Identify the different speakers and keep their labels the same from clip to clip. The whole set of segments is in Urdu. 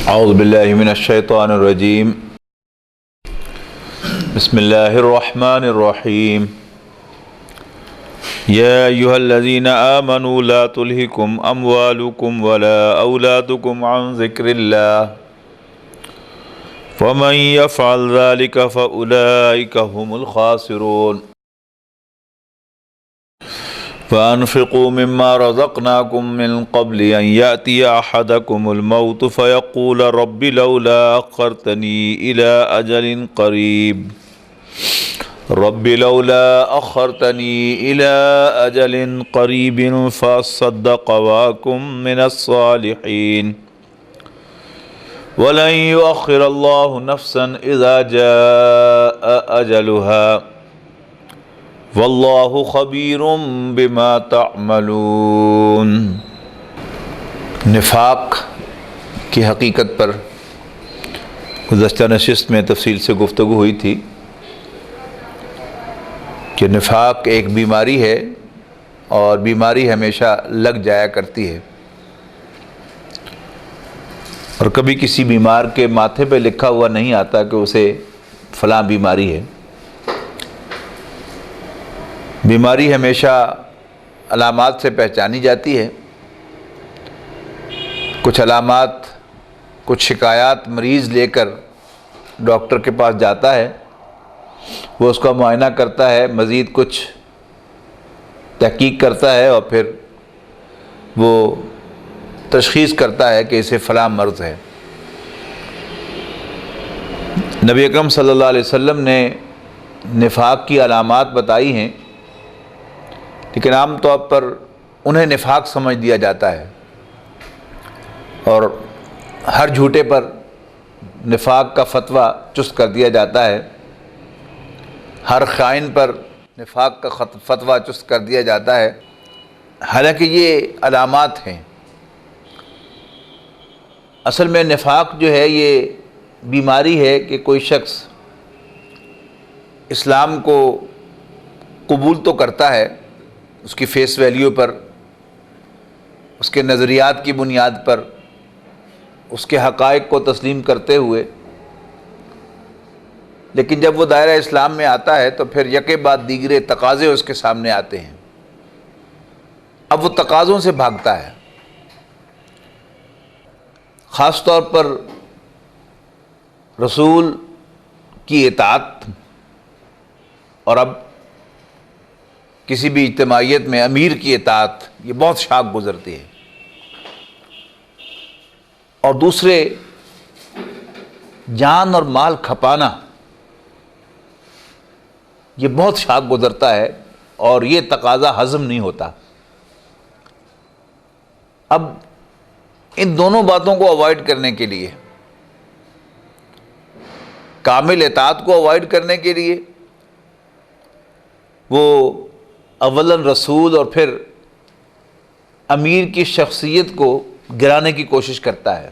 Speaker 1: اعوذ باللہ من الشیطان الرجیم بسم اللہ الرحمن الرحیم یا ایہا الذین آمنوا لا تلہکم اموالکم ولا اولادکم عن ذکر اللہ فمن یفعل ذلک فاولئک هم الخاسرون فأنفقوا مما رزقناكم من قبل أن يأتي أحدكم الموت فيقول رب لولا أخرتني إلى أجل قريب فأصدق وأكن من الصالحين ولن يؤخر الله نفسا إذا جاء أجلها واللہ خبیر بما تعملون۔ نفاق کی حقیقت پر گزشتہ نشست میں تفصیل سے گفتگو ہوئی تھی کہ نفاق ایک بیماری ہے اور بیماری ہمیشہ لگ جایا کرتی ہے، اور کبھی کسی بیمار کے ماتھے پہ لکھا ہوا نہیں آتا کہ اسے فلاں بیماری ہے۔ بیماری ہمیشہ علامات سے پہچانی جاتی ہے۔ کچھ علامات، کچھ شکایات مریض لے کر ڈاکٹر کے پاس جاتا ہے، وہ اس کا معائنہ کرتا ہے، مزید کچھ تحقیق کرتا ہے اور پھر وہ تشخیص کرتا ہے کہ اسے فلاں مرض ہے۔ نبی اکرم صلی اللہ علیہ وسلم نے نفاق کی علامات بتائی ہیں، لیکن عام طور پر انہیں نفاق سمجھ دیا جاتا ہے، اور ہر جھوٹے پر نفاق کا فتویٰ چست کر دیا جاتا ہے، ہر خائن پر نفاق کا فتویٰ چست کر دیا جاتا ہے، حالانکہ یہ علامات ہیں۔ اصل میں نفاق جو ہے یہ بیماری ہے کہ کوئی شخص اسلام کو قبول تو کرتا ہے، اس کی فیس ویلیو پر، اس کے نظریات کی بنیاد پر، اس کے حقائق کو تسلیم کرتے ہوئے، لیکن جب وہ دائرہ اسلام میں آتا ہے تو پھر یکے بعد دیگرے تقاضے اس کے سامنے آتے ہیں۔ اب وہ تقاضوں سے بھاگتا ہے، خاص طور پر رسول کی اطاعت، اور اب کسی بھی اجتماعیت میں امیر کی اطاعت، یہ بہت شاق گزرتی ہے۔ اور دوسرے، جان اور مال کھپانا، یہ بہت شاق گزرتا ہے، اور یہ تقاضا ہضم نہیں ہوتا۔ اب ان دونوں باتوں کو اوائڈ کرنے کے لیے، کامل اطاعت کو اوائڈ کرنے کے لیے، وہ اولاً رسول اور پھر امیر کی شخصیت کو گرانے کی کوشش کرتا ہے۔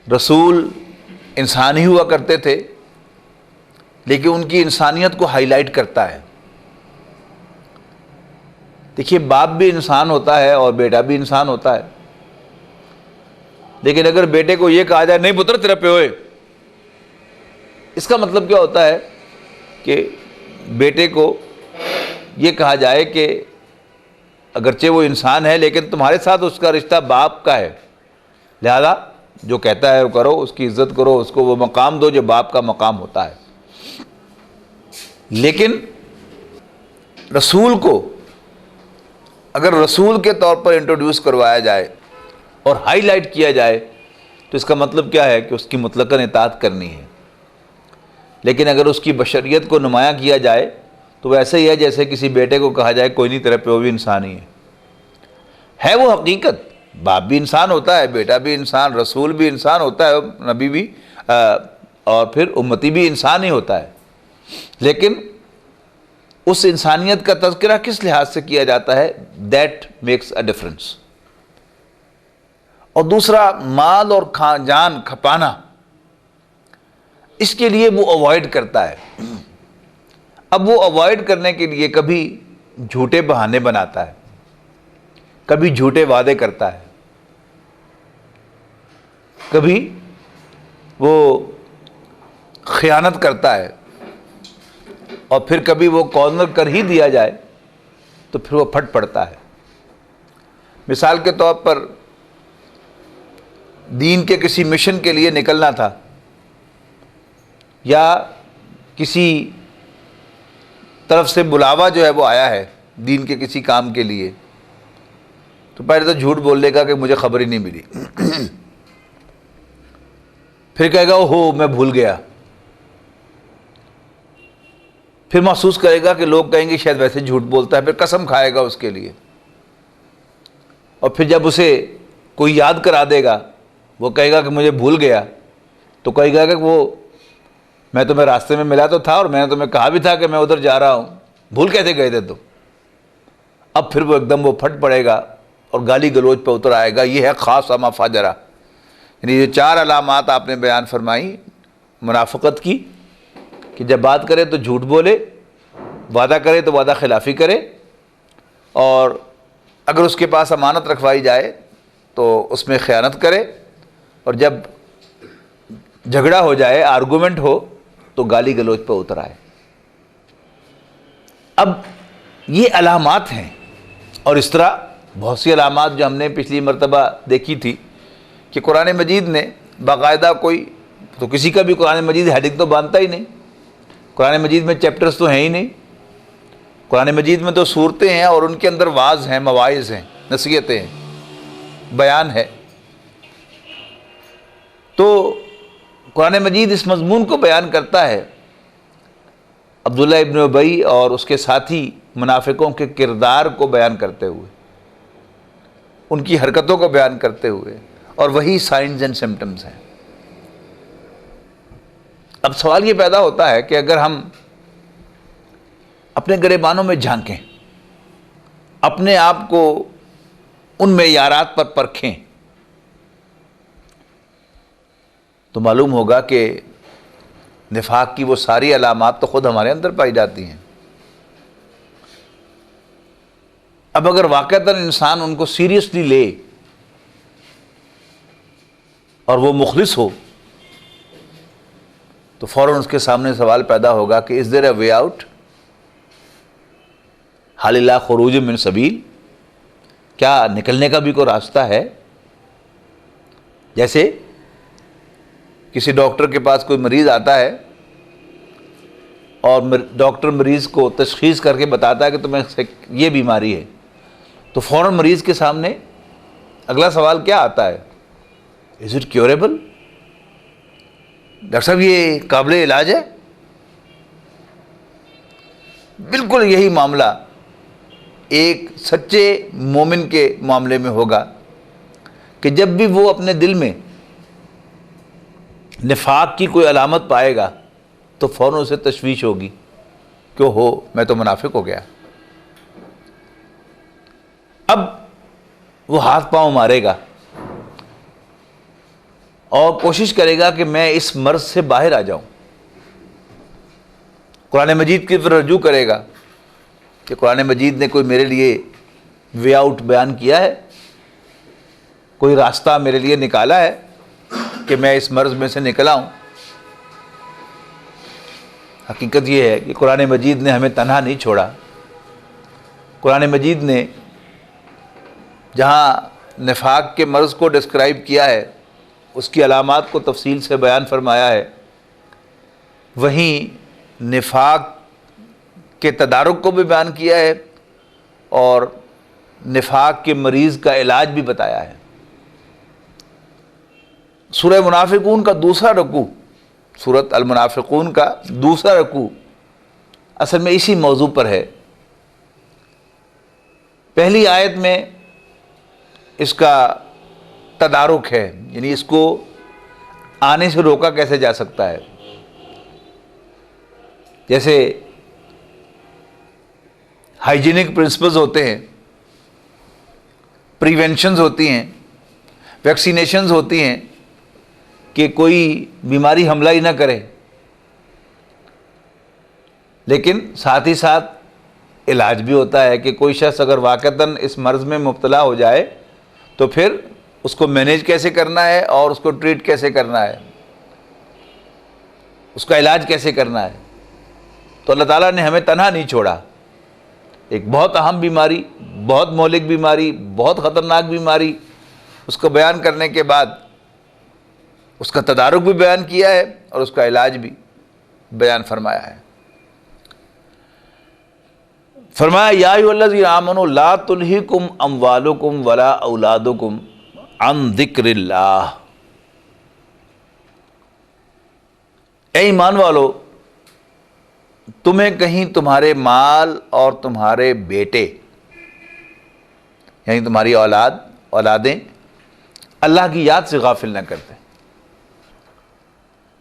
Speaker 1: رسول انسان ہی ہوا کرتے تھے، لیکن ان کی انسانیت کو ہائی لائٹ کرتا ہے۔ دیکھیے، باپ بھی انسان ہوتا ہے اور بیٹا بھی انسان ہوتا ہے، لیکن اگر بیٹے کو یہ کہا جائے نہیں پتر تیرا پیو ہے، اس کا مطلب کیا ہوتا ہے کہ بیٹے کو یہ کہا جائے کہ اگرچہ وہ انسان ہے لیکن تمہارے ساتھ اس کا رشتہ باپ کا ہے، لہذا جو کہتا ہے وہ کرو، اس کی عزت کرو، اس کو وہ مقام دو جو باپ کا مقام ہوتا ہے۔ لیکن رسول کو اگر رسول کے طور پر انٹروڈیوس کروایا جائے اور ہائی لائٹ کیا جائے تو اس کا مطلب کیا ہے کہ اس کی مطلقاً اطاعت کرنی ہے۔ لیکن اگر اس کی بشریت کو نمایاں کیا جائے تو وہ ایسے ہی ہے جیسے کسی بیٹے کو کہا جائے کوئی نہیں تیرا پیو بھی انسان ہی ہے وہ حقیقت، باپ بھی انسان ہوتا ہے، بیٹا بھی انسان، رسول بھی انسان ہوتا ہے، نبی بھی، اور پھر امتی بھی انسان ہی ہوتا ہے۔ لیکن اس انسانیت کا تذکرہ کس لحاظ سے کیا جاتا ہے، دیٹ میکس اے ڈفرنس۔ اور دوسرا، مال اور جان کھپانا، اس کے لیے وہ اوائڈ کرتا ہے۔ اب وہ اوائڈ کرنے کے لیے کبھی جھوٹے بہانے بناتا ہے، کبھی جھوٹے وعدے کرتا ہے، کبھی وہ خیانت کرتا ہے، اور پھر کبھی وہ کارنر کر ہی دیا جائے تو پھر وہ پھٹ پڑتا ہے۔ مثال کے طور پر دین کے کسی مشن کے لیے نکلنا تھا، یا کسی طرف سے بلاوا جو ہے وہ آیا ہے دین کے کسی کام کے لیے، تو پہلے تو جھوٹ بول لے گا کہ مجھے خبر ہی نہیں ملی، پھر کہے گا اوہو میں بھول گیا، پھر محسوس کرے گا کہ لوگ کہیں گے شاید ویسے جھوٹ بولتا ہے، پھر قسم کھائے گا اس کے لیے، اور پھر جب اسے کوئی یاد کرا دے گا، وہ کہے گا کہ مجھے بھول گیا، تو کہے گا کہ وہ میں تمہیں راستے میں ملا تو تھا اور میں نے تمہیں کہا بھی تھا کہ میں ادھر جا رہا ہوں، بھول کیسے گئے تھے تم؟ اب پھر وہ ایک دم وہ پھٹ پڑے گا اور گالی گلوچ پہ اتر آئے گا۔ یہ ہے خاص اما فاجرہ، یعنی یہ 4 علامات آپ نے بیان فرمائی منافقت کی، کہ جب بات کرے تو جھوٹ بولے، وعدہ کرے تو وعدہ خلافی کرے، اور اگر اس کے پاس امانت رکھوائی جائے تو اس میں خیانت کرے، اور جب جھگڑا ہو جائے، آرگومنٹ ہو، تو گالی گلوچ پہ اتر آئے۔ اب یہ علامات ہیں، اور اس طرح بہت سی علامات جو ہم نے پچھلی مرتبہ دیکھی تھی کہ قرآن مجید نے باقاعدہ کوئی تو کسی کا بھی قرآن مجید ہیڈنگ تو باندھتا ہی نہیں، قرآن مجید میں چیپٹرز تو ہیں ہی نہیں، قرآن مجید میں تو صورتیں ہیں اور ان کے اندر واعظ ہیں، مواعظ ہیں، نصیحتیں ہیں، بیان ہے۔ تو قرآن مجید اس مضمون کو بیان کرتا ہے، عبداللہ ابن ابی اور اس کے ساتھی منافقوں کے کردار کو بیان کرتے ہوئے، ان کی حرکتوں کو بیان کرتے ہوئے، اور وہی سائنز اینڈ سمپٹمز ہیں۔ اب سوال یہ پیدا ہوتا ہے کہ اگر ہم اپنے گریبانوں میں جھانکیں، اپنے آپ کو ان معیارات پر پرکھیں، تو معلوم ہوگا کہ نفاق کی وہ ساری علامات تو خود ہمارے اندر پائی جاتی ہیں۔ اب اگر واقعتاً انسان ان کو سیریسلی لے اور وہ مخلص ہو، تو فوراً اس کے سامنے سوال پیدا ہوگا کہ از دیر اے وے آؤٹ؟ حل لا خروج من سبیل؟ کیا نکلنے کا بھی کوئی راستہ ہے؟ جیسے کسی ڈاکٹر کے پاس کوئی مریض آتا ہے اور ڈاکٹر مریض کو تشخیص کر کے بتاتا ہے کہ تمہیں یہ بیماری ہے، تو فوراً مریض کے سامنے اگلا سوال کیا آتا ہے؟ Is it curable? ڈاکٹر صاحب یہ قابل علاج ہے؟ بالکل یہی معاملہ ایک سچے مومن کے معاملے میں ہوگا کہ جب بھی وہ اپنے دل میں نفاق کی کوئی علامت پائے گا تو فوراً اسے تشویش ہوگی کہ ہو میں تو منافق ہو گیا۔ اب وہ ہاتھ پاؤں مارے گا اور کوشش کرے گا کہ میں اس مرض سے باہر آ جاؤں، قرآن مجید کی طرف رجوع کرے گا کہ قرآن مجید نے کوئی میرے لیے وے آؤٹ بیان کیا ہے، کوئی راستہ میرے لیے نکالا ہے کہ میں اس مرض میں سے نکل آؤں۔ حقیقت یہ ہے کہ قرآن مجید نے ہمیں تنہا نہیں چھوڑا۔ قرآن مجید نے جہاں نفاق کے مرض کو ڈسکرائب کیا ہے، اس کی علامات کو تفصیل سے بیان فرمایا ہے، وہیں نفاق کے تدارک کو بھی بیان کیا ہے اور نفاق کے مریض کا علاج بھی بتایا ہے۔ سورہ منافقون کا دوسرا رکوع، سورۃ المنافقون کا دوسرا رکوع اصل میں اسی موضوع پر ہے۔ پہلی آیت میں اس کا تدارک ہے، یعنی اس کو آنے سے روکا کیسے جا سکتا ہے۔ جیسے ہائیجینک پرنسپلز ہوتے ہیں، پریونشنز ہوتی ہیں، ویکسینیشنز ہوتی ہیں کہ کوئی بیماری حملہ ہی نہ کرے، لیکن ساتھ ہی ساتھ علاج بھی ہوتا ہے کہ کوئی شخص اگر واقعتاً اس مرض میں مبتلا ہو جائے تو پھر اس کو مینیج کیسے کرنا ہے اور اس کو ٹریٹ کیسے کرنا ہے، اس کا علاج کیسے کرنا ہے۔ تو اللہ تعالیٰ نے ہمیں تنہا نہیں چھوڑا۔ ایک بہت اہم بیماری، بہت مہلک بیماری، بہت خطرناک بیماری، اس کو بیان کرنے کے بعد اس کا تدارک بھی بیان کیا ہے اور اس کا علاج بھی بیان فرمایا ہے۔ فرمایا یا ایھا الذین آمنوا لا تلہکم اموالکم ولا اولادکم عن ذکر اللہ۔ اے ایمان والو، تمہیں کہیں تمہارے مال اور تمہارے بیٹے، یعنی تمہاری اولادیں اللہ کی یاد سے غافل نہ کرتے۔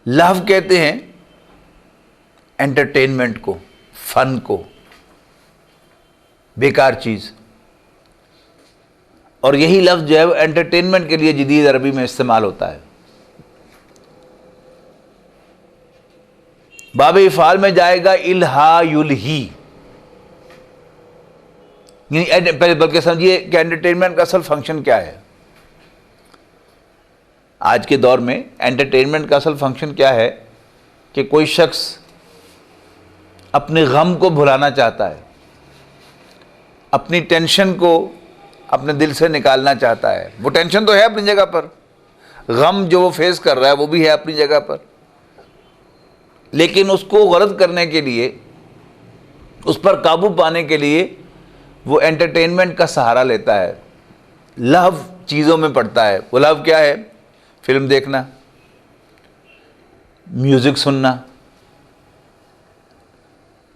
Speaker 1: لہو کہتے ہیں انٹرٹینمنٹ کو، فن کو، بیکار چیز، اور یہی لفظ جو ہے وہ انٹرٹینمنٹ کے لیے جدید عربی میں استعمال ہوتا ہے۔ باب افعال میں جائے گا الہا یلہی، یعنی بلکہ سمجھیے کہ انٹرٹینمنٹ کا اصل فنکشن کیا ہے۔ آج کے دور میں انٹرٹینمنٹ کا اصل فنکشن کیا ہے کہ کوئی شخص اپنے غم کو بھلانا چاہتا ہے، اپنی ٹینشن کو اپنے دل سے نکالنا چاہتا ہے۔ وہ ٹینشن تو ہے اپنی جگہ پر، غم جو وہ فیس کر رہا ہے وہ بھی ہے اپنی جگہ پر، لیکن اس کو غرض کرنے کے لیے، اس پر قابو پانے کے لیے وہ انٹرٹینمنٹ کا سہارا لیتا ہے، لہو چیزوں میں پڑتا ہے۔ وہ لہو کیا ہے؟ فلم دیکھنا، میوزک سننا،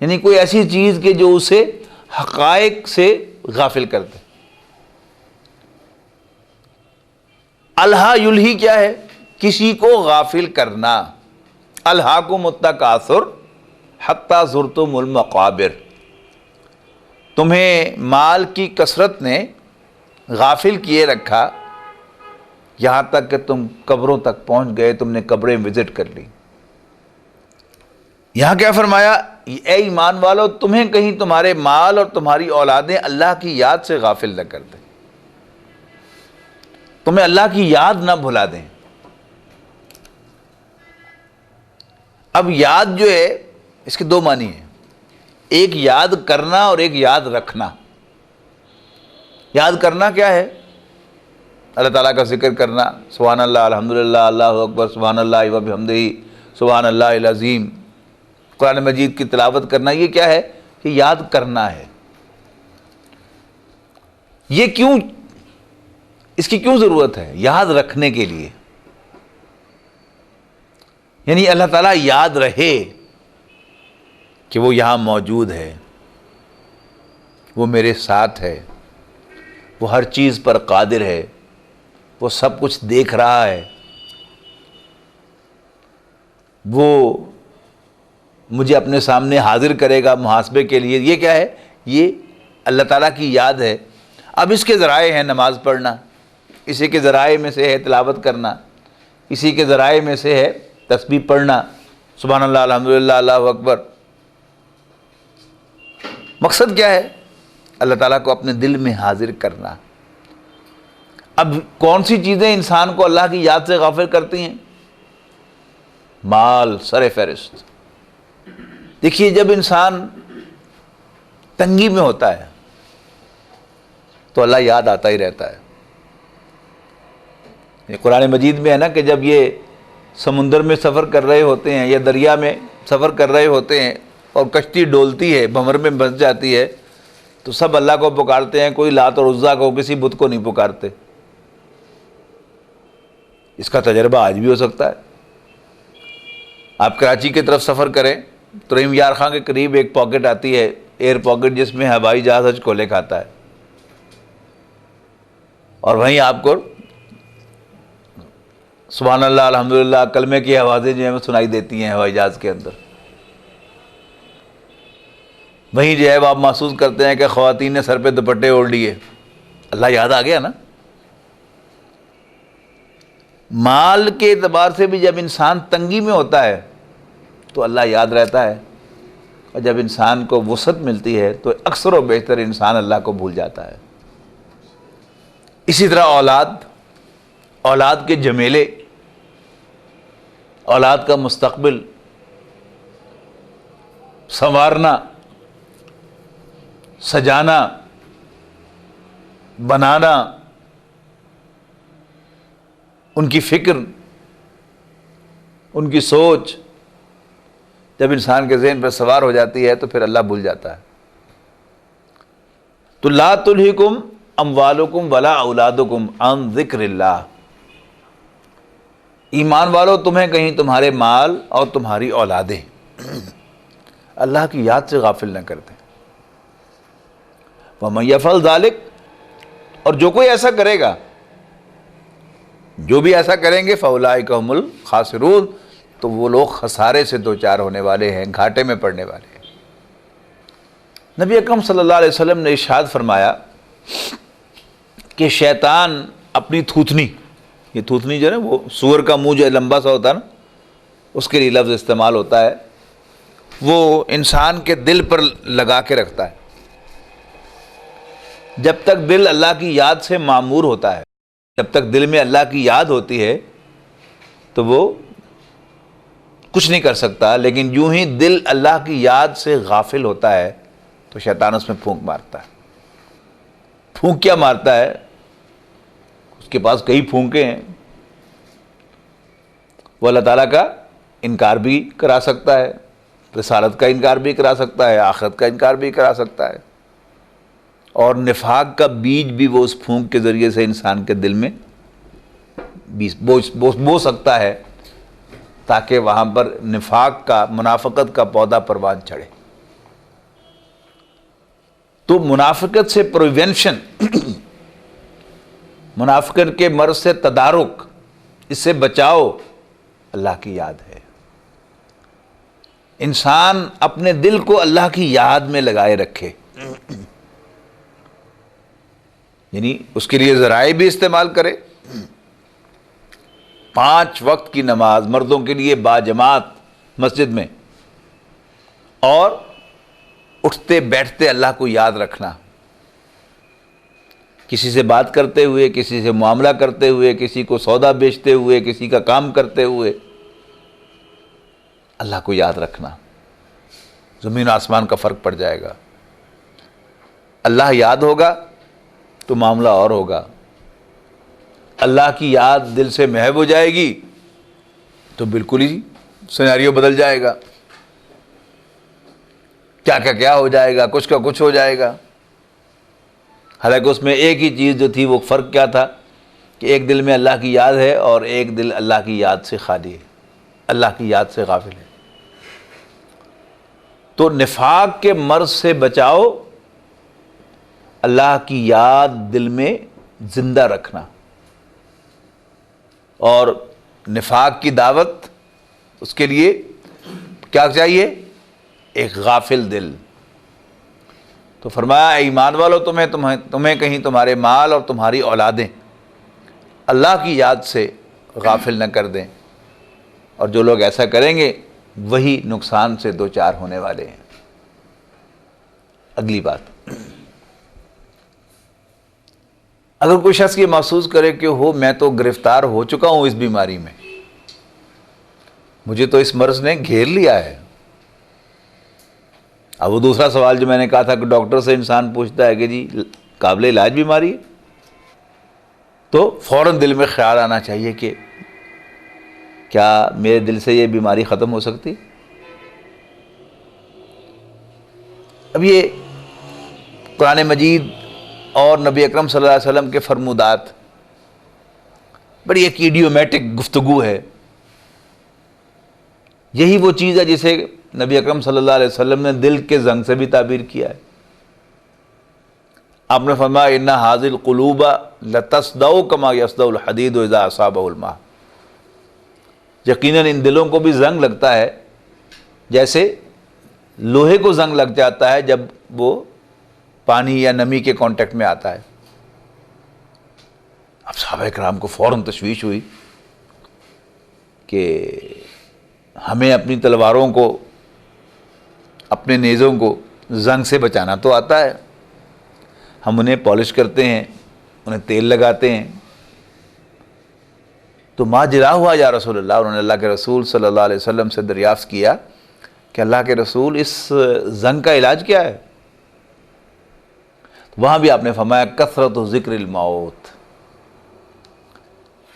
Speaker 1: یعنی کوئی ایسی چیز کہ جو اسے حقائق سے غافل کر دے۔ الہا یلہی کیا ہے؟ کسی کو غافل کرنا۔ الہاکم التکاثر حتی زرتم المقابر، تمہیں مال کی کثرت نے غافل کیے رکھا یہاں تک کہ تم قبروں تک پہنچ گئے، تم نے قبریں وزٹ کر لی۔ یہاں کیا فرمایا؟ اے ایمان والو، تمہیں کہیں تمہارے مال اور تمہاری اولادیں اللہ کی یاد سے غافل نہ کر دیں، تمہیں اللہ کی یاد نہ بھلا دیں۔ اب یاد جو ہے اس کے دو معنی ہیں، ایک یاد کرنا اور ایک یاد رکھنا۔ یاد کرنا کیا ہے؟ اللہ تعالیٰ کا ذکر کرنا، سبحان اللہ، الحمدللہ، اللہ اکبر، سبحان اللہ وبحمدہ، سبحان اللہ العظیم، قرآن مجید کی تلاوت کرنا۔ یہ کیا ہے؟ کہ یاد کرنا ہے۔ یہ کیوں، اس کی کیوں ضرورت ہے؟ یاد رکھنے کے لیے، یعنی اللہ تعالیٰ یاد رہے کہ وہ یہاں موجود ہے، وہ میرے ساتھ ہے، وہ ہر چیز پر قادر ہے، وہ سب کچھ دیکھ رہا ہے، وہ مجھے اپنے سامنے حاضر کرے گا محاسبے کے لیے۔ یہ کیا ہے؟ یہ اللہ تعالیٰ کی یاد ہے۔ اب اس کے ذرائع ہیں نماز پڑھنا، اسی کے ذرائع میں سے ہے تلاوت کرنا، اسی کے ذرائع میں سے ہے تسبیح پڑھنا، سبحان اللہ، الحمدللہ، اللہ اکبر۔ مقصد کیا ہے؟ اللہ تعالیٰ کو اپنے دل میں حاضر کرنا۔ اب کون سی چیزیں انسان کو اللہ کی یاد سے غافل کرتی ہیں؟ مال سر فہرست۔ دیکھیے، جب انسان تنگی میں ہوتا ہے تو اللہ یاد آتا ہی رہتا ہے۔ یہ قرآن مجید میں ہے نا کہ جب یہ سمندر میں سفر کر رہے ہوتے ہیں یا دریا میں سفر کر رہے ہوتے ہیں اور کشتی ڈولتی ہے، بھنور میں بس جاتی ہے، تو سب اللہ کو پکارتے ہیں، کوئی لات اور عزا کو، کسی بت کو نہیں پکارتے۔ اس کا تجربہ آج بھی ہو سکتا ہے۔ آپ کراچی کی طرف سفر کریں تو رحیم یار خان کے قریب ایک پاکٹ آتی ہے، ایئر پاکٹ، جس میں ہوائی جہاز کھولے کھاتا ہے، اور وہیں آپ کو سبحان اللہ، الحمدللہ، کلمے کی آوازیں جو ہیں سنائی دیتی ہیں ہوائی جہاز کے اندر۔ وہیں جو ہے وہ آپ محسوس کرتے ہیں کہ خواتین نے سر پہ دوپٹے اوڑھ لیے۔ اللہ یاد آ گیا نا۔ مال کے اعتبار سے بھی جب انسان تنگی میں ہوتا ہے تو اللہ یاد رہتا ہے، اور جب انسان کو وسعت ملتی ہے تو اکثر و بیشتر انسان اللہ کو بھول جاتا ہے۔ اسی طرح اولاد، اولاد کے جمیلے، اولاد کا مستقبل سنوارنا، سجانا، بنانا، ان کی فکر، ان کی سوچ جب انسان کے ذہن پر سوار ہو جاتی ہے تو پھر اللہ بھول جاتا ہے۔ تو لا تلہکم اموالکم ولا اولادکم عن ذکر اللہ، ایمان والو تمہیں کہیں تمہارے مال اور تمہاری اولادیں اللہ کی یاد سے غافل نہ کر دیں۔ وَمَن يَفْعَلْ ذَلِكَ، اور جو کوئی ایسا کرے گا، جو بھی ایسا کریں گے فَأُولَٰئِكَ هُمُ الْخَاسِرُونَ، تو وہ لوگ خسارے سے دوچار ہونے والے ہیں، گھاٹے میں پڑنے والے ہیں۔ نبی اکرم صلی اللہ علیہ وسلم نے ارشاد فرمایا کہ شیطان اپنی تھوتنی، یہ تھوتنی جو ہے نا، وہ سور کا منہ جو لمبا سا ہوتا ہے نا، اس کے لیے لفظ استعمال ہوتا ہے، وہ انسان کے دل پر لگا کے رکھتا ہے۔ جب تک دل اللہ کی یاد سے معمور ہوتا ہے، جب تک دل میں اللہ کی یاد ہوتی ہے تو وہ کچھ نہیں کر سکتا، لیکن یوں ہی دل اللہ کی یاد سے غافل ہوتا ہے تو شیطان اس میں پھونک مارتا ہے۔ پھونک کیا مارتا ہے؟ اس کے پاس کئی پھونکیں ہیں، وہ اللہ تعالیٰ کا انکار بھی کرا سکتا ہے، رسالت کا انکار بھی کرا سکتا ہے، آخرت کا انکار بھی کرا سکتا ہے، اور نفاق کا بیج بھی وہ اس پھونک کے ذریعے سے انسان کے دل میں بو سکتا ہے تاکہ وہاں پر نفاق کا، منافقت کا پودا پروان چڑھے۔ تو منافقت سے پریونشن، منافقت کے مرض سے تدارک، اس سے بچاؤ اللہ کی یاد ہے۔ انسان اپنے دل کو اللہ کی یاد میں لگائے رکھے، یعنی اس کے لیے ذرائع بھی استعمال کرے۔ 5 وقت کی نماز مردوں کے لیے باجماعت مسجد میں، اور اٹھتے بیٹھتے اللہ کو یاد رکھنا، کسی سے بات کرتے ہوئے، کسی سے معاملہ کرتے ہوئے، کسی کو سودا بیچتے ہوئے، کسی کا کام کرتے ہوئے اللہ کو یاد رکھنا، زمین و آسمان کا فرق پڑ جائے گا۔ اللہ یاد ہوگا تو معاملہ اور ہوگا، اللہ کی یاد دل سے محو ہو جائے گی تو بالکل ہی سیناریو بدل جائے گا، کیا ہو جائے گا، کچھ کا کچھ ہو جائے گا۔ حالانکہ اس میں ایک ہی چیز جو تھی، وہ فرق کیا تھا کہ ایک دل میں اللہ کی یاد ہے اور ایک دل اللہ کی یاد سے خالی ہے، اللہ کی یاد سے غافل ہے۔ تو نفاق کے مرض سے بچاؤ اللہ کی یاد دل میں زندہ رکھنا، اور نفاق کی دعوت، اس کے لیے کیا چاہیے؟ ایک غافل دل۔ تو فرمایا اے ایمان والو تمہیں کہیں تمہارے مال اور تمہاری اولادیں اللہ کی یاد سے غافل نہ کر دیں، اور جو لوگ ایسا کریں گے وہی نقصان سے دوچار ہونے والے ہیں۔ اگلی بات، اگر کوئی شخص یہ محسوس کرے کہ میں تو گرفتار ہو چکا ہوں اس بیماری میں، مجھے تو اس مرض نے گھیر لیا ہے۔ اب وہ دوسرا سوال جو میں نے کہا تھا کہ ڈاکٹر سے انسان پوچھتا ہے کہ جی قابل علاج بیماری ہے، تو فوراً دل میں خیال آنا چاہیے کہ کیا میرے دل سے یہ بیماری ختم ہو سکتی؟ اب یہ قرآن مجید اور نبی اکرم صلی اللہ علیہ وسلم کے فرمودات بڑی ایک ایڈیومیٹک گفتگو ہے۔ یہی وہ چیز ہے جسے نبی اکرم صلی اللہ علیہ وسلم نے دل کے زنگ سے بھی تعبیر کیا ہے۔ آپ نے فرمایا ان ھذی القلوب لتصدع کما یصدع الحدید اذا اصابہ الماء، یقیناً ان دلوں کو بھی زنگ لگتا ہے جیسے لوہے کو زنگ لگ جاتا ہے جب وہ پانی یا نمی کے کانٹیکٹ میں آتا ہے۔ اب صحابہ کرام کو فوراً تشویش ہوئی کہ ہمیں اپنی تلواروں کو، اپنے نیزوں کو زنگ سے بچانا تو آتا ہے، ہم انہیں پالش کرتے ہیں، انہیں تیل لگاتے ہیں، تو ماجرا ہوا یا رسول اللہ، انہوں نے اللہ کے رسول صلی اللہ علیہ وسلم سے دریافت کیا کہ اللہ کے رسول اس زنگ کا علاج کیا ہے؟ وہاں بھی آپ نے فرمایا کثرت ذکر الموت،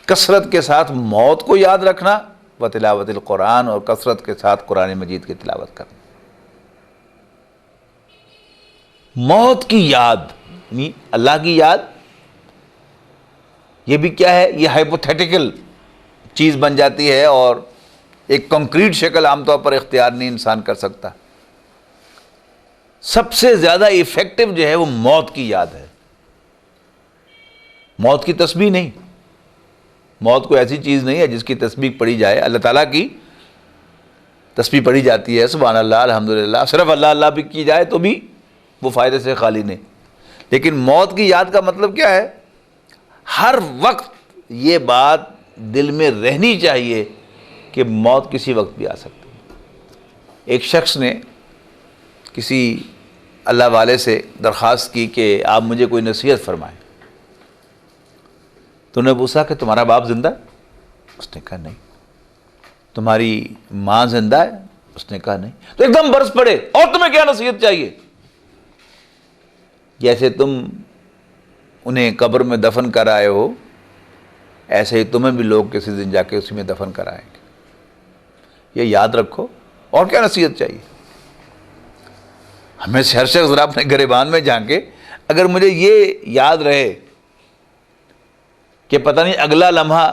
Speaker 1: کثرت کے ساتھ موت کو یاد رکھنا، و تلاوت القرآن، اور کثرت کے ساتھ قرآن مجید کی تلاوت کرنا۔ موت کی یاد، یعنی اللہ کی یاد، یہ بھی کیا ہے؟ یہ ہائپوتھیٹیکل چیز بن جاتی ہے اور ایک کنکریٹ شکل عام طور پر اختیار نہیں انسان کر سکتا۔ سب سے زیادہ ایفیکٹو جو ہے وہ موت کی یاد ہے، موت کی تسبیح نہیں۔ موت کوئی ایسی چیز نہیں ہے جس کی تسبیح پڑھی جائے، اللہ تعالیٰ کی تسبیح پڑھی جاتی ہے، سبحان اللہ، الحمدللہ، صرف اللہ اللہ بھی کی جائے تو بھی وہ فائدے سے خالی نہیں۔ لیکن موت کی یاد کا مطلب کیا ہے؟ ہر وقت یہ بات دل میں رہنی چاہیے کہ موت کسی وقت بھی آ سکتی ہے۔ ایک شخص نے کسی اللہ والے سے درخواست کی کہ آپ مجھے کوئی نصیحت فرمائیں، تو انہوں نے پوچھا کہ تمہارا باپ زندہ ہے؟ اس نے کہا نہیں۔ تمہاری ماں زندہ ہے؟ اس نے کہا نہیں۔ تو ایک دم برس پڑے، اور تمہیں کیا نصیحت چاہیے؟ جیسے تم انہیں قبر میں دفن کر آئے ہو، ایسے ہی تمہیں بھی لوگ کسی دن جا کے اسی میں دفن کرائیں گے، یہ یاد رکھو، اور کیا نصیحت چاہیے؟ ہمیں ہر شخص ذرا اپنے گریبان میں جھانکے، اگر مجھے یہ یاد رہے کہ پتہ نہیں اگلا لمحہ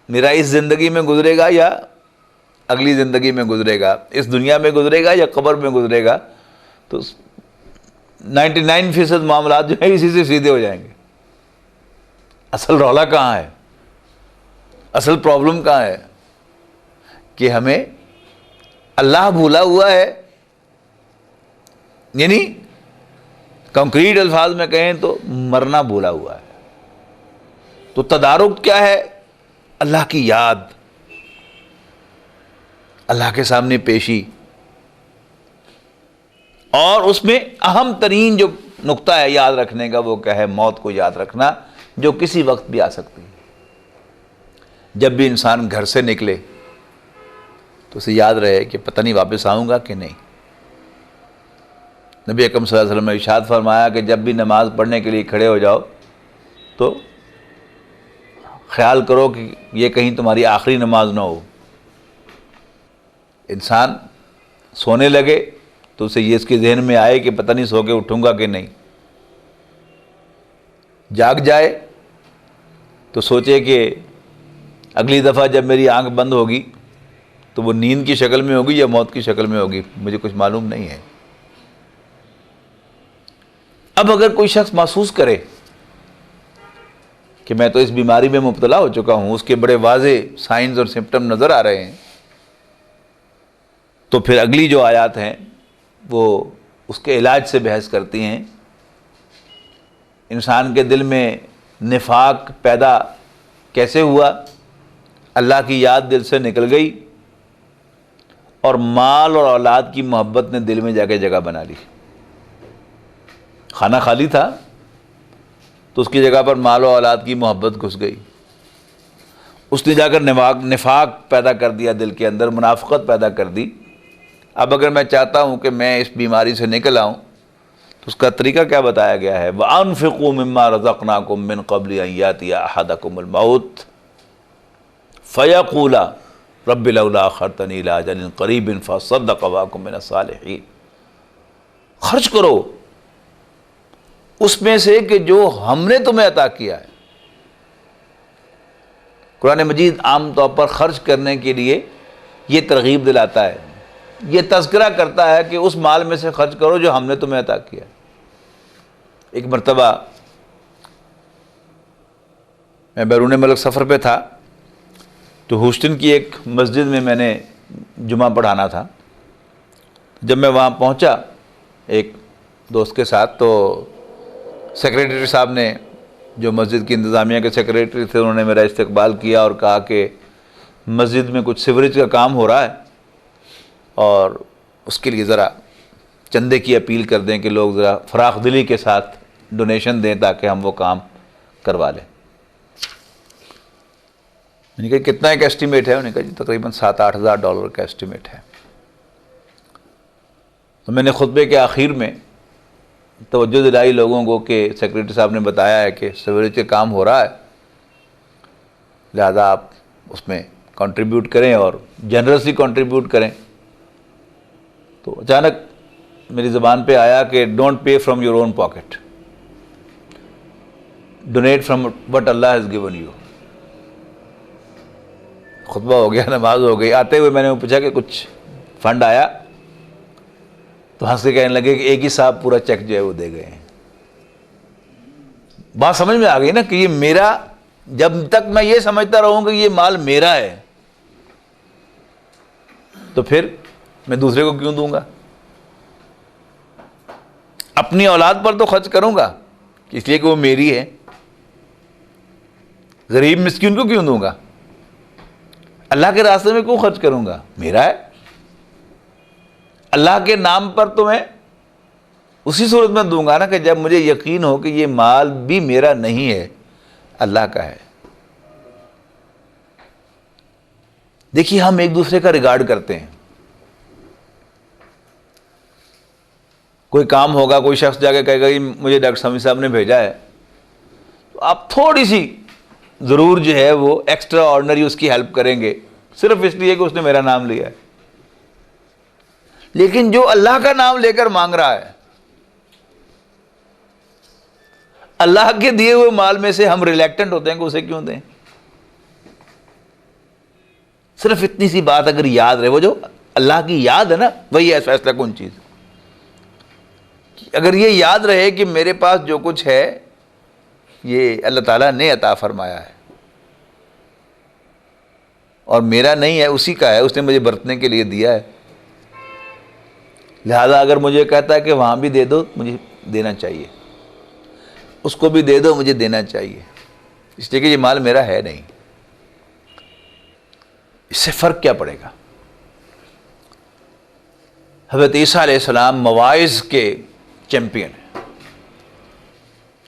Speaker 1: میرا اس زندگی میں گزرے گا یا اگلی زندگی میں گزرے گا، اس دنیا میں گزرے گا یا قبر میں گزرے گا، تو 99% معاملات جو ہیں اسی سے سیدھے ہو جائیں گے۔ اصل رولا کہاں ہے؟ اصل پرابلم کہاں ہے؟ کہ ہمیں اللہ بھولا ہوا ہے، یعنی کنکریٹ الفاظ میں کہیں تو مرنا بھولا ہوا ہے۔ تو تدارک کیا ہے؟ اللہ کی یاد، اللہ کے سامنے پیشی، اور اس میں اہم ترین جو نقطہ ہے یاد رکھنے کا وہ کیا ہے؟ موت کو یاد رکھنا، جو کسی وقت بھی آ سکتی ہے۔ جب بھی انسان گھر سے نکلے تو اسے یاد رہے کہ پتہ نہیں واپس آؤں گا کہ نہیں۔ نبی اکرم صلی اللہ علیہ وسلم نے ارشاد فرمایا کہ جب بھی نماز پڑھنے کے لیے کھڑے ہو جاؤ تو خیال کرو کہ یہ کہیں تمہاری آخری نماز نہ ہو۔ انسان سونے لگے تو اسے یہ اس کے ذہن میں آئے کہ پتہ نہیں سو کے اٹھوں گا کہ نہیں، جاگ جائے تو سوچے کہ اگلی دفعہ جب میری آنکھ بند ہوگی تو وہ نیند کی شکل میں ہوگی یا موت کی شکل میں ہوگی، مجھے کچھ معلوم نہیں ہے۔ اب اگر کوئی شخص محسوس کرے کہ میں تو اس بیماری میں مبتلا ہو چکا ہوں، اس کے بڑے واضح سائنز اور سمپٹم نظر آ رہے ہیں، تو پھر اگلی جو آیات ہیں وہ اس کے علاج سے بحث کرتی ہیں۔ انسان کے دل میں نفاق پیدا کیسے ہوا؟ اللہ کی یاد دل سے نکل گئی اور مال اور اولاد کی محبت نے دل میں جا کے جگہ بنا لی۔ کھانا خالی تھا تو اس کی جگہ پر مال و اولاد کی محبت گھس گئی، اس نے جا کر نفاق پیدا کر دیا، دل کے اندر منافقت پیدا کر دی۔ اب اگر میں چاہتا ہوں کہ میں اس بیماری سے نکل آؤں تو اس کا طریقہ کیا بتایا گیا ہے؟ وَأَنفِقُوا مِمَّا رَزَقْنَاكُم مِّن قَبْلِ أَن يَأْتِيَ أَحَدَكُمُ الْمَوْتُ فَيَقُولَ رَبِّ لَوْلَا أَخَّرْتَنِي إِلَىٰ أَجَلٍ قَرِيبٍ فَأَصَّدَّقَ وَأَكُن مِّنَ الصَّالِحِينَ۔ خرچ کرو اس میں سے کہ جو ہم نے تمہیں عطا کیا ہے۔ قرآن مجید عام طور پر خرچ کرنے کے لیے یہ ترغیب دلاتا ہے، یہ تذکرہ کرتا ہے کہ اس مال میں سے خرچ کرو جو ہم نے تمہیں عطا کیا ہے۔ ایک مرتبہ میں بیرون ملک سفر پہ تھا تو ہوسٹن کی ایک مسجد میں نے جمعہ پڑھانا تھا۔ جب میں وہاں پہنچا ایک دوست کے ساتھ تو سیکریٹری صاحب نے، جو مسجد کی انتظامیہ کے سیکریٹری تھے، انہوں نے میرا استقبال کیا اور کہا کہ مسجد میں کچھ سیوریج کا کام ہو رہا ہے اور اس کے لیے ذرا چندے کی اپیل کر دیں کہ لوگ ذرا فراخ دلی کے ساتھ ڈونیشن دیں تاکہ ہم وہ کام کروا لیں۔ میں نے کہا کتنا ایک ایسٹیمیٹ ہے؟ انہوں نے کہا جی تقریباً $7-8 ہزار کا ایسٹیمیٹ ہے۔ تو میں نے خطبے کے آخر میں توجہ دلائی لوگوں کو کہ سیکریٹری صاحب نے بتایا ہے کہ سیوریج کا کام ہو رہا ہے، لہذا آپ اس میں کنٹریبیوٹ کریں اور جنرسلی کنٹریبیوٹ کریں۔ تو اچانک میری زبان پہ آیا کہ don't pay from your own pocket, donate from what Allah has given you. خطبہ ہو گیا، نماز ہو گئی، آتے ہوئے میں نے پوچھا کہ کچھ فنڈ آیا؟ تو ہنس کے کہنے لگے کہ ایک ہی صاحب پورا چیک جو ہے وہ دے گئے ہیں۔ بات سمجھ میں آ گئی نا کہ یہ میرا، جب تک میں یہ سمجھتا رہوں کہ یہ مال میرا ہے تو پھر میں دوسرے کو کیوں دوں گا؟ اپنی اولاد پر تو خرچ کروں گا اس لیے کہ وہ میری ہے، غریب مسکین کو کیوں دوں گا؟ اللہ کے راستے میں کیوں خرچ کروں گا؟ میرا ہے۔ اللہ کے نام پر تو میں اسی صورت میں دوں گا نا کہ جب مجھے یقین ہو کہ یہ مال بھی میرا نہیں ہے، اللہ کا ہے۔ دیکھیے ہم ایک دوسرے کا ریگارڈ کرتے ہیں، کوئی کام ہوگا، کوئی شخص جا کے کہے گا مجھے ڈاکٹر سمیع صاحب نے بھیجا ہے، تو آپ تھوڑی سی ضرور جو ہے وہ ایکسٹرا آرڈنری اس کی ہیلپ کریں گے، صرف اس لیے کہ اس نے میرا نام لیا ہے۔ لیکن جو اللہ کا نام لے کر مانگ رہا ہے، اللہ کے دیے ہوئے مال میں سے ہم ریلیکٹنٹ ہوتے ہیں کہ اسے کیوں دیں؟ صرف اتنی سی بات اگر یاد رہے، وہ جو اللہ کی یاد ہے نا، وہی ہے فیصلہ کن چیز۔ اگر یہ یاد رہے کہ میرے پاس جو کچھ ہے یہ اللہ تعالیٰ نے عطا فرمایا ہے اور میرا نہیں ہے، اسی کا ہے، اس نے مجھے برتنے کے لیے دیا ہے، لہذا اگر مجھے کہتا ہے کہ وہاں بھی دے دو، مجھے دینا چاہیے، اس کو بھی دے دو، مجھے دینا چاہیے، اس لیے کہ یہ مال میرا ہے نہیں۔ اس سے فرق کیا پڑے گا؟ حضرت عیسیٰ علیہ السلام مواعظ کے چیمپئن ہیں،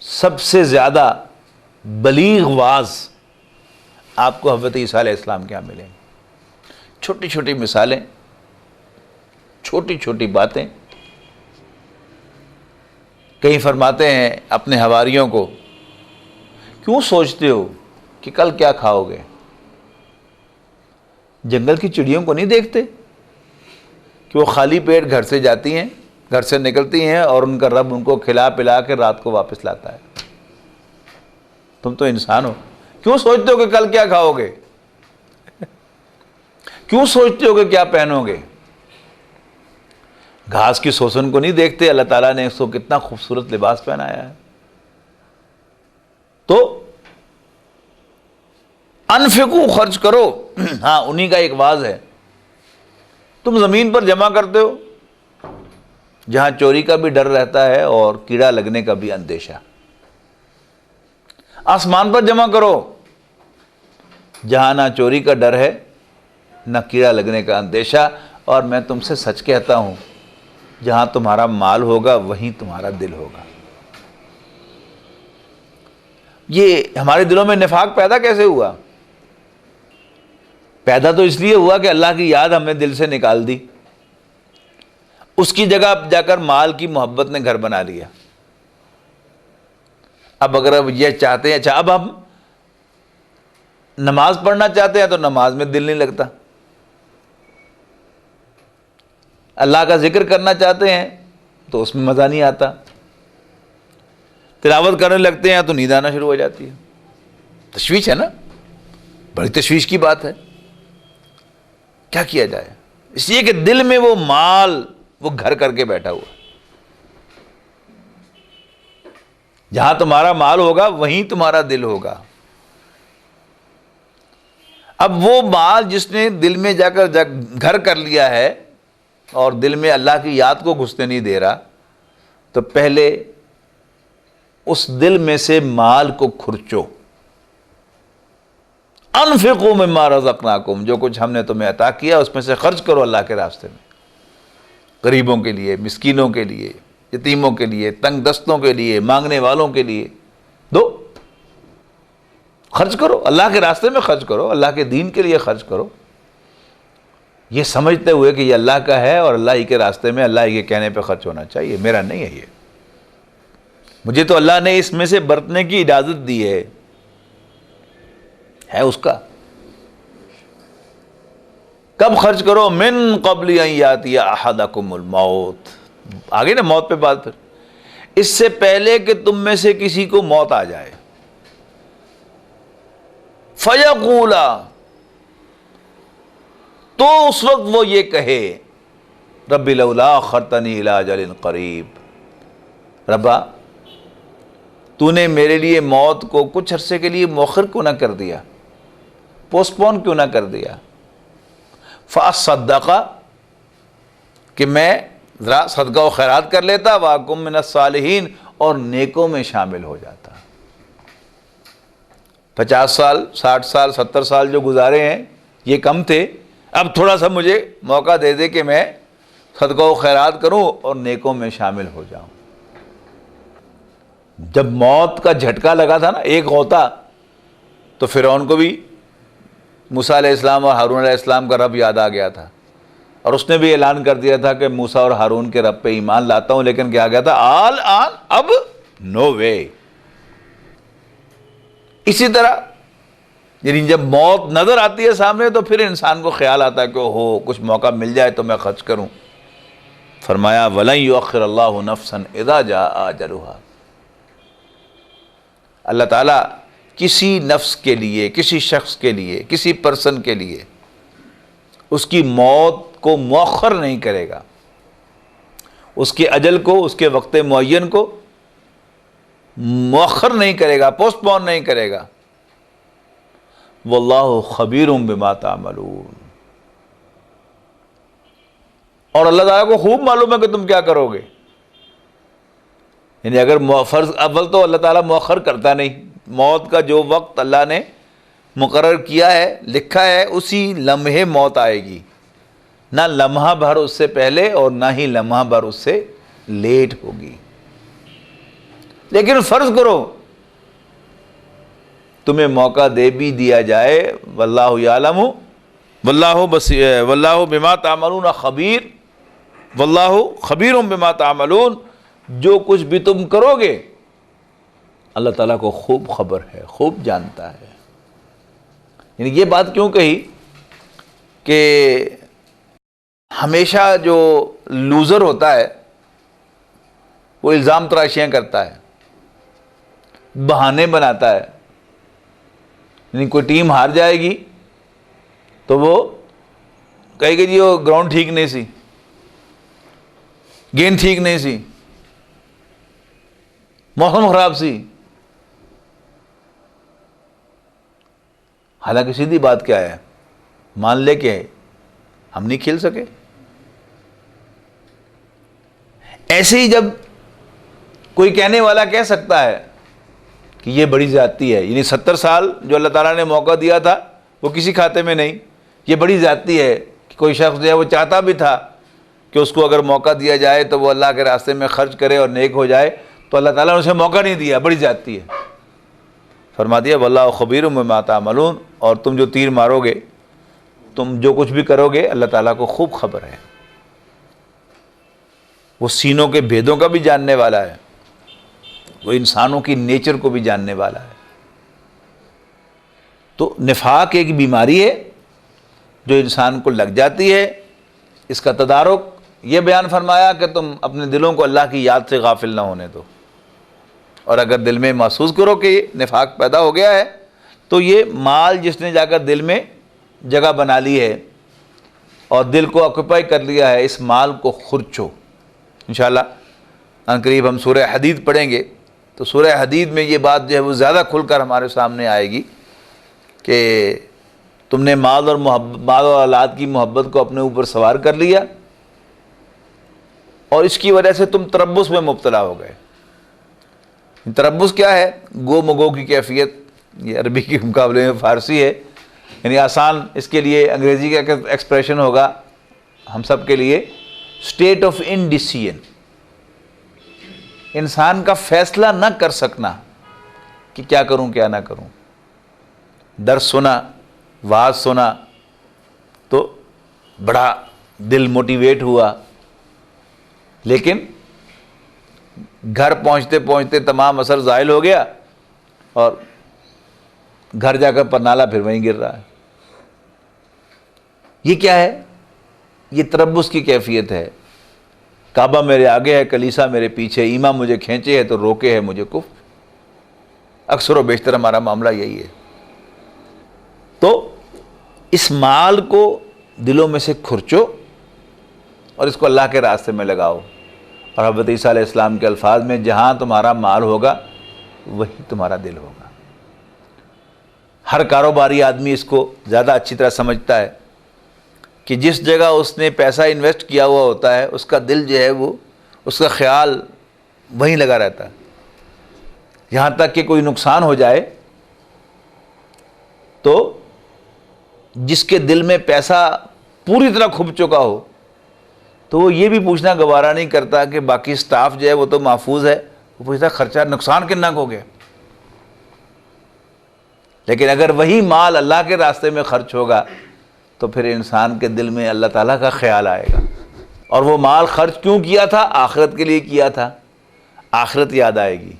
Speaker 1: سب سے زیادہ بلیغ واعظ آپ کو حضرت عیسیٰ علیہ السلام کے یہاں ملیں گے۔ چھوٹی چھوٹی مثالیں، چھوٹی چھوٹی باتیں۔ کہیں فرماتے ہیں اپنے حواریوں کو، کیوں سوچتے ہو کہ کل کیا کھاؤ گے؟ جنگل کی چڑیوں کو نہیں دیکھتے کہ وہ خالی پیٹ گھر سے جاتی ہیں، گھر سے نکلتی ہیں اور ان کا رب ان کو کھلا پلا کے رات کو واپس لاتا ہے؟ تم تو انسان ہو، کیوں سوچتے ہو کہ کل کیا کھاؤ گے؟ کیوں سوچتے ہو کہ کیا پہنو گے؟ گھاس کی سوسن کو نہیں دیکھتے اللہ تعالیٰ نے اس کو کتنا خوبصورت لباس پہنایا ہے؟ تو انفقو، خرچ کرو۔ ہاں انہی کا ایک واز ہے، تم زمین پر جمع کرتے ہو جہاں چوری کا بھی ڈر رہتا ہے اور کیڑا لگنے کا بھی اندیشہ۔ آسمان پر جمع کرو جہاں نہ چوری کا ڈر ہے نہ کیڑا لگنے کا اندیشہ، اور میں تم سے سچ کہتا ہوں جہاں تمہارا مال ہوگا وہیں تمہارا دل ہوگا۔ یہ ہمارے دلوں میں نفاق پیدا کیسے ہوا؟ پیدا تو اس لیے ہوا کہ اللہ کی یاد ہم نے دل سے نکال دی، اس کی جگہ جا کر مال کی محبت نے گھر بنا لیا۔ اب اگر اب یہ چاہتے ہیں، اچھا اب ہم نماز پڑھنا چاہتے ہیں تو نماز میں دل نہیں لگتا، اللہ کا ذکر کرنا چاہتے ہیں تو اس میں مزہ نہیں آتا، تلاوت کرنے لگتے ہیں تو نیند آنا شروع ہو جاتی ہے۔ تشویش ہے نا، بڑی تشویش کی بات ہے۔ کیا کیا جائے؟ اس لیے کہ دل میں وہ مال وہ گھر کر کے بیٹھا ہوا، جہاں تمہارا مال ہوگا وہیں تمہارا دل ہوگا۔ اب وہ مال جس نے دل میں جا کر گھر کر لیا ہے اور دل میں اللہ کی یاد کو گھسنے نہیں دے رہا، تو پہلے اس دل میں سے مال کو کھرچو۔ انفقوا مما رزقناکم، جو کچھ ہم نے تمہیں عطا کیا اس میں سے خرچ کرو اللہ کے راستے میں، غریبوں کے لیے، مسکینوں کے لیے، یتیموں کے لیے، تنگ دستوں کے لیے، مانگنے والوں کے لیے دو۔ خرچ کرو، اللہ کے راستے میں خرچ کرو، اللہ کے دین کے لیے خرچ کرو، یہ سمجھتے ہوئے کہ یہ اللہ کا ہے اور اللہ ہی کے راستے میں اللہ ہی کے کہنے پہ خرچ ہونا چاہیے، میرا نہیں ہے یہ، مجھے تو اللہ نے اس میں سے برتنے کی اجازت دی ہے اس کا۔ کب خرچ کرو؟ من قبل ان یاتی احدکم الموت، آگے نا موت پہ بات، پھر اس سے پہلے کہ تم میں سے کسی کو موت آ جائے، فیقولا، تو اس وقت وہ یہ کہے، رب لولا اخرتنی الی اجل قریب، ربا تو نے میرے لیے موت کو کچھ عرصے کے لیے مؤخر کیوں نہ کر دیا، پوسٹ پون کیوں نہ کر دیا، فاصدق، کہ میں ذرا صدقہ و خیرات کر لیتا، واکم من الصالحین، اور نیکوں میں شامل ہو جاتا۔ 50 سال 60 سال 70 سال جو گزارے ہیں یہ کم تھے، اب تھوڑا سا مجھے موقع دے دے کہ میں صدقہ و خیرات کروں اور نیکوں میں شامل ہو جاؤں۔ جب موت کا جھٹکا لگا تھا نا ایک غوطہ، تو فرعون کو بھی موسیٰ علیہ السلام اور ہارون علیہ السلام کا رب یاد آ گیا تھا، اور اس نے بھی اعلان کر دیا تھا کہ موسیٰ اور ہارون کے رب پہ ایمان لاتا ہوں، لیکن کیا گیا تھا، آل آن، اب نو وے۔ اسی طرح یعنی جب موت نظر آتی ہے سامنے تو پھر انسان کو خیال آتا ہے کہ ہو کچھ موقع مل جائے تو میں خرچ کروں۔ فرمایا وَلَن يُؤَخِّرَ اللَّهُ نَفْسًا إِذَا جَاءَ أَجَلُهَا، اللہ تعالیٰ کسی نفس کے لیے، کسی شخص کے لیے، کسی پرسن کے لیے اس کی موت کو مؤخر نہیں کرے گا، اس کے اجل کو، اس کے وقت معین کو مؤخر نہیں کرے گا، پوسٹ پون نہیں کرے گا۔ واللہ خبیر بما تعملون، اور اللہ تعالیٰ کو خوب معلوم ہے کہ تم کیا کرو گے۔ یعنی اگر فرض اول تو اللہ تعالیٰ مؤخر کرتا نہیں، موت کا جو وقت اللہ نے مقرر کیا ہے، لکھا ہے، اسی لمحے موت آئے گی، نہ لمحہ بھر اس سے پہلے اور نہ ہی لمحہ بھر اس سے لیٹ ہوگی۔ لیکن فرض کرو تمہیں موقع دے بھی دیا جائے، واللہ یعلم، واللہ بما تعملون خبیر، واللہ خبیر بما تعملون، جو کچھ بھی تم کرو گے اللہ تعالیٰ کو خوب خبر ہے، خوب جانتا ہے۔ یعنی یہ بات کیوں کہی کہ ہمیشہ جو لوزر ہوتا ہے وہ الزام تراشیاں کرتا ہے، بہانے بناتا ہے۔ یعنی کوئی ٹیم ہار جائے گی تو وہ کہے گی جی وہ گراؤنڈ ٹھیک نہیں سی، گیند ٹھیک نہیں سی، موسم خراب سی۔ حالانکہ سیدھی بات کیا ہے، مان لے کہ ہم نہیں کھیل سکے۔ ایسے ہی جب کوئی کہنے والا کہہ سکتا ہے کہ یہ بڑی زیادتی ہے، یعنی 70 سال جو اللہ تعالیٰ نے موقع دیا تھا وہ کسی کھاتے میں نہیں، یہ بڑی زیادتی ہے، کہ کوئی شخص جو ہے وہ چاہتا بھی تھا کہ اس کو اگر موقع دیا جائے تو وہ اللہ کے راستے میں خرچ کرے اور نیک ہو جائے، تو اللہ تعالیٰ نے اسے موقع نہیں دیا، بڑی زیادتی ہے۔ فرما دیا واللہ خبیر بما تعملون، اور تم جو تیر مارو گے، تم جو کچھ بھی کرو گے اللہ تعالیٰ کو خوب خبر ہے، وہ سینوں کے بھیدوں کا بھی جاننے والا ہے، وہ انسانوں کی نیچر کو بھی جاننے والا ہے۔ تو نفاق ایک بیماری ہے جو انسان کو لگ جاتی ہے، اس کا تدارک یہ بیان فرمایا کہ تم اپنے دلوں کو اللہ کی یاد سے غافل نہ ہونے دو، اور اگر دل میں محسوس کرو کہ یہ نفاق پیدا ہو گیا ہے تو یہ مال جس نے جا کر دل میں جگہ بنا لی ہے اور دل کو آکوپائی کر لیا ہے، اس مال کو خرچو۔ انشاءاللہ ان قریب ہم سورہ حدید پڑھیں گے تو سورہ حدید میں یہ بات جو ہے وہ زیادہ کھل کر ہمارے سامنے آئے گی کہ تم نے مال اور اولاد کی محبت کو اپنے اوپر سوار کر لیا اور اس کی وجہ سے تم تربص میں مبتلا ہو گئے۔ تربص کیا ہے؟ گو مگو کی کیفیت، یہ عربی کے مقابلے میں فارسی ہے، یعنی آسان اس کے لیے انگریزی کا ایکسپریشن ہوگا ہم سب کے لیے، اسٹیٹ آف انڈیسیژن، انسان کا فیصلہ نہ کر سکنا کہ کیا کروں کیا نہ کروں۔ درس سنا، واعظ سنا تو بڑا دل موٹیویٹ ہوا، لیکن گھر پہنچتے پہنچتے تمام اثر زائل ہو گیا اور گھر جا کر پرنالہ پھر وہیں گر رہا ہے۔ یہ کیا ہے؟ یہ تربص کی کیفیت ہے۔ کعبہ میرے آگے ہے، کلیسا میرے پیچھے، ایمان مجھے کھینچے ہے تو روکے ہے مجھے کفر۔ اکثر و بیشتر ہمارا معاملہ یہی ہے۔ تو اس مال کو دلوں میں سے کھرچو اور اس کو اللہ کے راستے میں لگاؤ، اور حضرت عیسیٰ علیہ السلام کے الفاظ میں جہاں تمہارا مال ہوگا وہی تمہارا دل ہوگا۔ ہر کاروباری آدمی اس کو زیادہ اچھی طرح سمجھتا ہے کہ جس جگہ اس نے پیسہ انویسٹ کیا ہوا ہوتا ہے اس کا دل جو ہے وہ، اس کا خیال وہیں لگا رہتا ہے، یہاں تک کہ کوئی نقصان ہو جائے تو جس کے دل میں پیسہ پوری طرح کھب چکا ہو تو وہ یہ بھی پوچھنا گوارا نہیں کرتا کہ باقی سٹاف جو ہے وہ تو محفوظ ہے، وہ پوچھتا خرچہ نقصان کتنا ہو گیا۔ لیکن اگر وہی مال اللہ کے راستے میں خرچ ہوگا تو پھر انسان کے دل میں اللہ تعالیٰ کا خیال آئے گا، اور وہ مال خرچ کیوں کیا تھا؟ آخرت کے لیے کیا تھا۔ آخرت یاد آئے گی،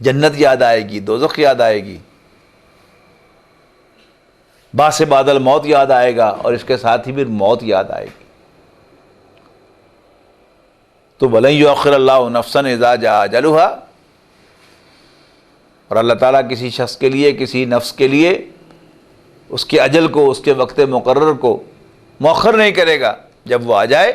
Speaker 1: جنت یاد آئے گی، دوزخ یاد آئے گی، بعث بعد الموت یاد آئے گا، اور اس کے ساتھ ہی پھر موت یاد آئے گی۔ تو وَلَن يُؤَخِّرَ اللَّهُ نَفْسًا إِذَا جَاءَ أَجَلُهَا، اور اللہ تعالیٰ کسی شخص کے لیے، کسی نفس کے لیے اس کے اجل کو، اس کے وقت مقرر کو مؤخر نہیں کرے گا جب وہ آ جائے۔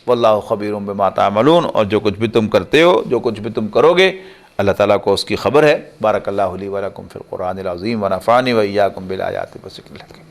Speaker 1: وَاللَّهُ خَبِيرٌ بِمَا تَعْمَلُونَ، اور جو کچھ بھی تم کرتے ہو، جو کچھ بھی تم کرو گے، اللہ تعالیٰ کو اس کی خبر ہے۔ بارک اللہ لی و لکم فی القرآن العظیم ونفعنی و ایاکم بالآیات والذکر الحکیم۔